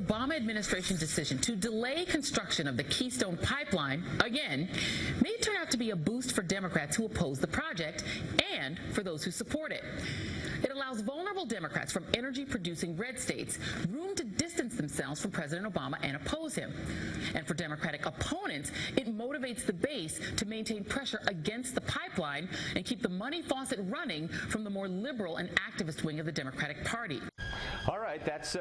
Obama administration decision to delay construction of the Keystone Pipeline, again, may turn out to be a boost for Democrats who oppose the project and for those who support it. It allows vulnerable Democrats from energy-producing red states room to distance themselves from President Obama and oppose him. And for Democratic opponents, it motivates the base to maintain pressure against the pipeline and keep the money faucet running from the more liberal and activist wing of the Democratic Party. All right, that's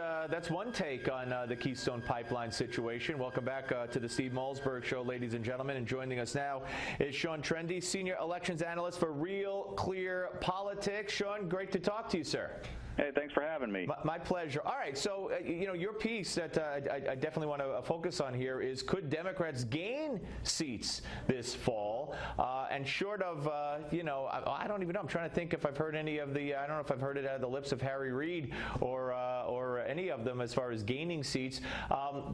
one take on the Keystone Pipeline situation. Welcome back to the Steve Malzberg Show, ladies and gentlemen. And joining us now is Sean Trende, Senior Elections Analyst for RealClearPolitics. Sean, great to talk to you, sir. Hey, thanks for having me. My pleasure. All right, so, your piece that I definitely want to focus on here is, could Democrats gain seats this fall? And short of, I don't even know. I'm trying to think if I've heard any of the, I don't know if I've heard it out of the lips of Harry Reid or any of them as far as gaining seats.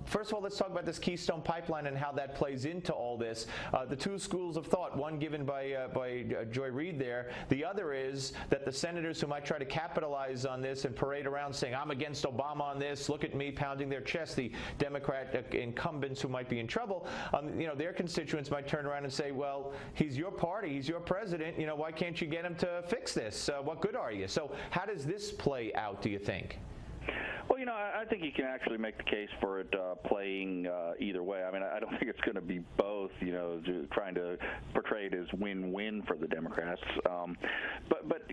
First of all, let's talk about this Keystone Pipeline and how that plays into all this. The two schools of thought, one given by Joy Reid there. The other is that the senators who might try to capitalize on this and parade around saying, I'm against Obama on this, look at me, pounding their chest, the Democrat incumbents who might be in trouble, their constituents might turn around and say, well, he's your party, he's your president, why can't you get him to fix this? What good are you? So how does this play out, do you think? Well, I think you can actually make the case for it playing either way. I mean, I don't think it's going to be both, trying to portray it as win-win for the Democrats. But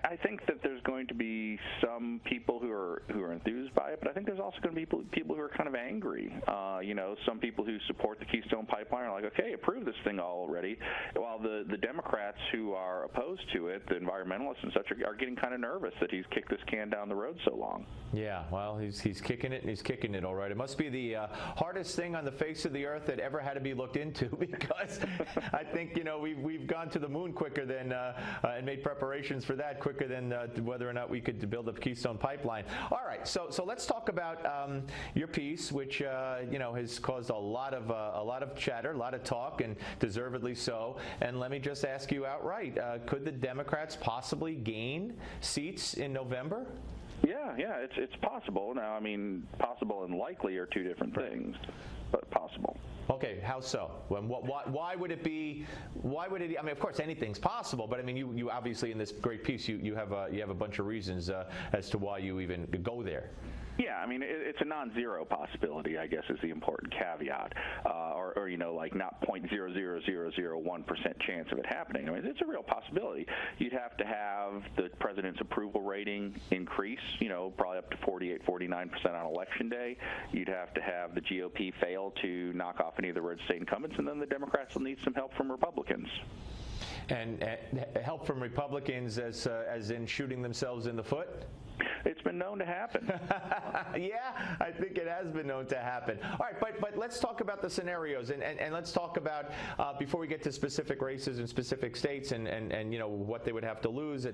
I think that there's going to be some people who are enthused by it, but I think there's also going to be people who are kind of angry. Some people who support the Keystone Pipeline are like, okay, approve this thing already, while the Democrats who are opposed to it, the environmentalists and such, are getting kind of nervous that he's kicked this can down the road so long. Yeah, well, he's kicking it, and he's kicking it all right. It must be the hardest thing on the face of the earth that ever had to be looked into, because I think, we've gone to the moon quicker than and made preparations for that quicker than whether or not we could build a Keystone Pipeline. All right, so let's talk about your piece, which has caused a lot of chatter, a lot of talk, and deservedly so. And let me just ask you outright: could the Democrats possibly gain seats in November? Yeah, it's possible. Now, I mean, possible and likely are two different things, but possible. Okay, how so? Why would it be? Why would it? I mean, of course, anything's possible, but I mean, you obviously in this great piece, you have a bunch of reasons as to why you even go there. Yeah, I mean, it's a non-zero possibility, I guess, is the important caveat, or like not 0.00001% chance of it happening. I mean, it's a real possibility. You'd have to have the president's approval rating increase, probably up to 48-49% on Election Day. You'd have to have the GOP fail to knock off any of the red state incumbents, and then the Democrats will need some help from Republicans. And help from Republicans as in shooting themselves in the foot? It's been known to happen. Yeah, I think it has been known to happen. All right, but let's talk about the scenarios, and let's talk about, before we get to specific races and specific states and what they would have to lose,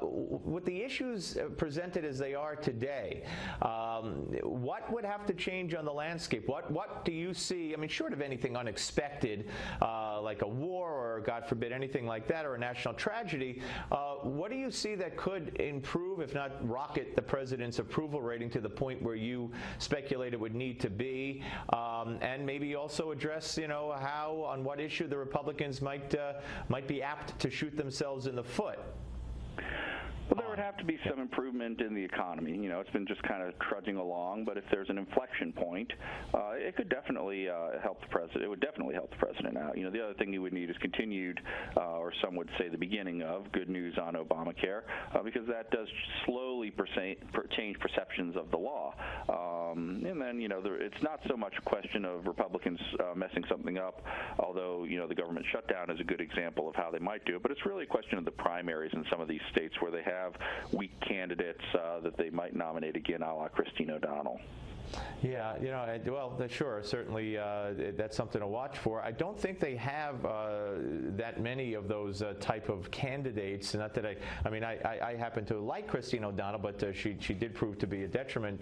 with the issues presented as they are today, what would have to change on the landscape? What do you see, I mean, short of anything unexpected, like a war or, God forbid, anything like that, or a national tragedy, what do you see that could improve, if not rocket, the president's approval rating to the point where you speculate it would need to be, and maybe also address, how, on what issue the Republicans might be apt to shoot themselves in the foot? Well, there would have to be some improvement in the economy. It's been just kind of trudging along, but if there's an inflection point, it could definitely help the president. It would definitely help the president out. The other thing you would need is continued, or some would say the beginning of, good news on Obamacare, because that does slowly change perceptions of the law. And then, it's not so much a question of Republicans messing something up, although, the government shutdown is a good example of how they might do it, but it's really a question of the primaries in some of these states where they have weak candidates that they might nominate again, a la Christine O'Donnell. Yeah, well, sure, certainly that's something to watch for. I don't think they have that many of those type of candidates. Not that I happen to like Christine O'Donnell, but she did prove to be a detriment,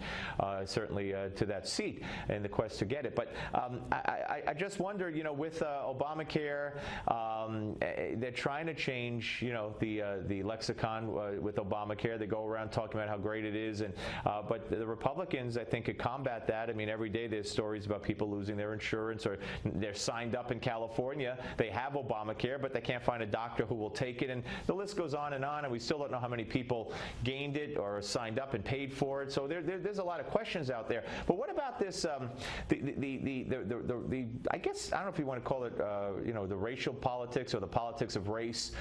certainly, to that seat in the quest to get it. But I just wonder, with Obamacare, they're trying to change, the lexicon with Obamacare. They go around talking about how great it is, but the Republicans, I think, could combat that. I mean, every day there's stories about people losing their insurance, or they're signed up in California. They have Obamacare, but they can't find a doctor who will take it, and the list goes on, and we still don't know how many people gained it or signed up and paid for it. So there's a lot of questions out there. But what about this? I guess I don't know if you want to call it, the racial politics or the politics of race,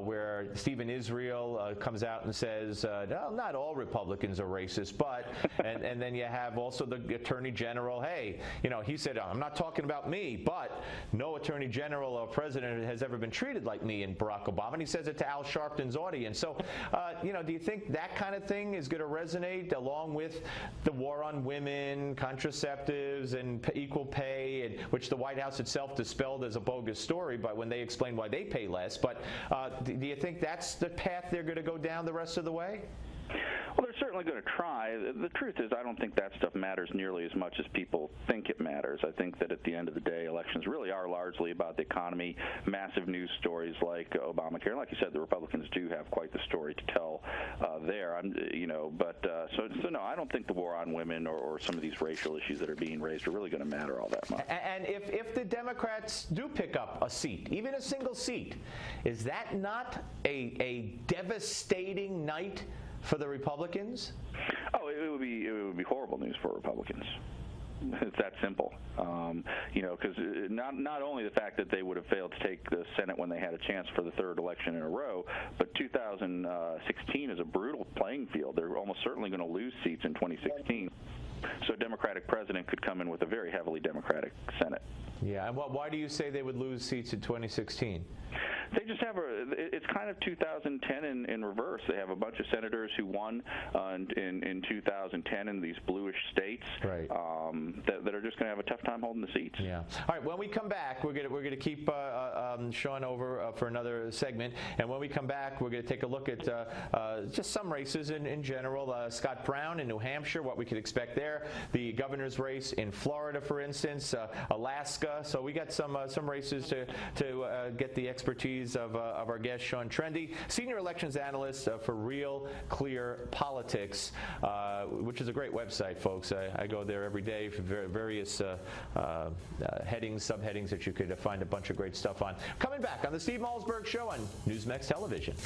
where Stephen Israel comes out and says, no, not all Republicans are racist, but and then you have also the Attorney General. Hey, he said, I'm not talking about me, but no Attorney General or President has ever been treated like me and Barack Obama. And he says it to Al Sharpton's audience. So, do you think that kind of thing is going to resonate along with the war on women, contraceptives, and equal pay, which the White House itself dispelled as a bogus story, but when they explain why they pay less? But do you think that's the path they're going to go down the rest of the way? Well, they're certainly going to try. The truth is, I don't think that stuff matters nearly as much as people think it matters. I think that at the end of the day, elections really are largely about the economy, massive news stories like Obamacare. And like you said, the Republicans do have quite the story to tell there. So no, I don't think the war on women or some of these racial issues that are being raised are really going to matter all that much. And if the Democrats do pick up a seat, even a single seat, is that not a devastating night for the Republicans? Oh, it would be horrible news for Republicans. It's that simple, because not only the fact that they would have failed to take the Senate when they had a chance for the third election in a row, but 2016 is a brutal playing field. They're almost certainly going to lose seats in 2016. So a Democratic president could come in with a very heavily Democratic Senate. Yeah, and why do you say they would lose seats in 2016? They just have it's kind of 2010 in reverse. They have a bunch of senators who won in 2010 in these bluish states, right, that are just going to have a tough time holding the seats. Yeah. All right. When we come back, we're gonna keep Sean over for another segment, and when we come back, we're gonna take a look at just some races in general. Scott Brown in New Hampshire, what we could expect there. The governor's race in Florida, for instance, Alaska. So we got some races to get the expertise of our guest Sean Trende, senior elections analyst for RealClearPolitics, which is a great website, folks. I go there every day for various headings, subheadings that you could find a bunch of great stuff on. Coming back on the Steve Malzberg Show on Newsmax Television.